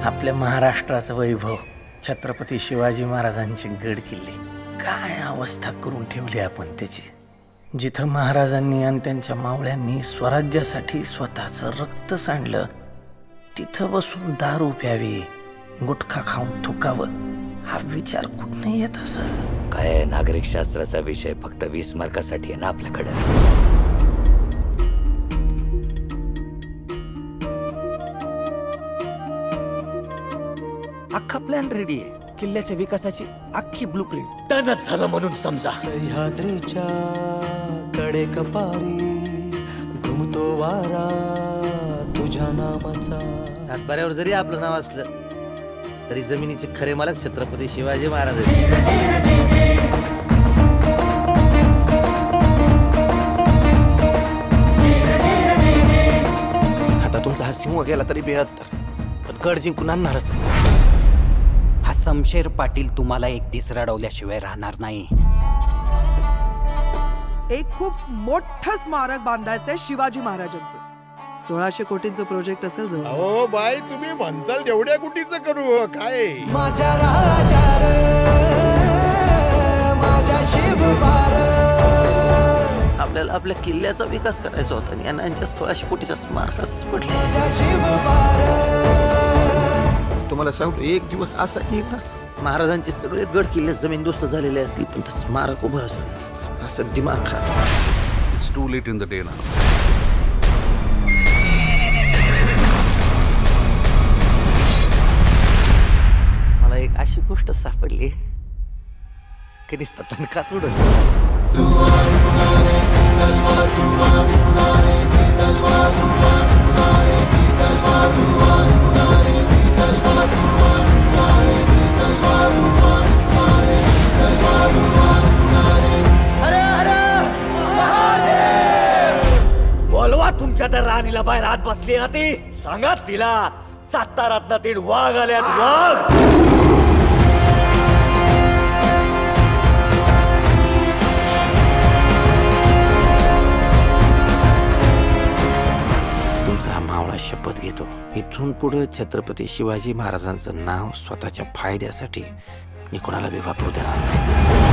आपल्या महाराष्ट्राचं वैभव, छत्रपती शिवाजी महाराजांचे गड किल्ले, काय अवस्था करून ठेवली आपण त्याची. जिथं महाराजांनी आणि त्यांच्या मावळ्यांनी स्वराज्यासाठी स्वतःचं रक्त सांडलं, तिथं बसून दारू प्यावी, गुटखा खाऊन थुकावं, हा विचार कुठं येत असेल. काय नागरिक शास्त्राचा विषय फक्त 20 मार्कासाठी आहे ना आपल्याकडे. अख्खा प्लॅन रेडी आहे. किल्ल्याच्या विकासाची अख्खी ब्लूप्रिंट टनच झालं म्हणून समजा. सह्याद्रीच्या कडे कपारी घुमतो वारा तुझ्या नामाचा. सातबाऱ्यावर जरी आपलं नाव असलं तरी जमिनीचे खरे मालक छत्रपती शिवाजी महाराज. आता तुमचा हा सिंह गेला तरी 72, पण गड जिंकून आणणारच. हा शमशेर पाटील तुम्हाला एक दिस रडवल्याशिवाय राहणार नाही. एक खूप मोठं स्मारक बांधायचंय शिवाजी महाराजांचं. 1600 कोटींचं प्रोजेक्ट असेल जवळ. हो बाई, तुम्ही म्हणताल तेवढ्या कुटीचं करू काय. माझ्या राजा रे, माझ्ा शिवबार. आपल्याला आपल्या किल्ल्याचा विकास करायचा होता आणि यांच्या 1600 कोटीच्या स्मारकाच पडले. तुम्हाला सांगतो, एक दिवस असा येईल ना, महाराजांचे सगळे गड किल्ले जमीनदोस्त झालेले असतील, पण ते स्मारक उभं असेल असं दिमाग खात. It's too late in the day now. मला एक अशी गोष्ट सापडली की नुसता तणकाच उडत. बोलवा तुमच्या त्या राणीला बाहेर आत बसली ना ती. सांगा तिला सातारातनं 3 वाघ आल्यात. वाघ तुमचा हा मावळा शपथ घेतो, इथून पुढे छत्रपती शिवाजी महाराजांचं नाव स्वतःच्या फायद्यासाठी मी कोणाला बी वापरू देणार नाही.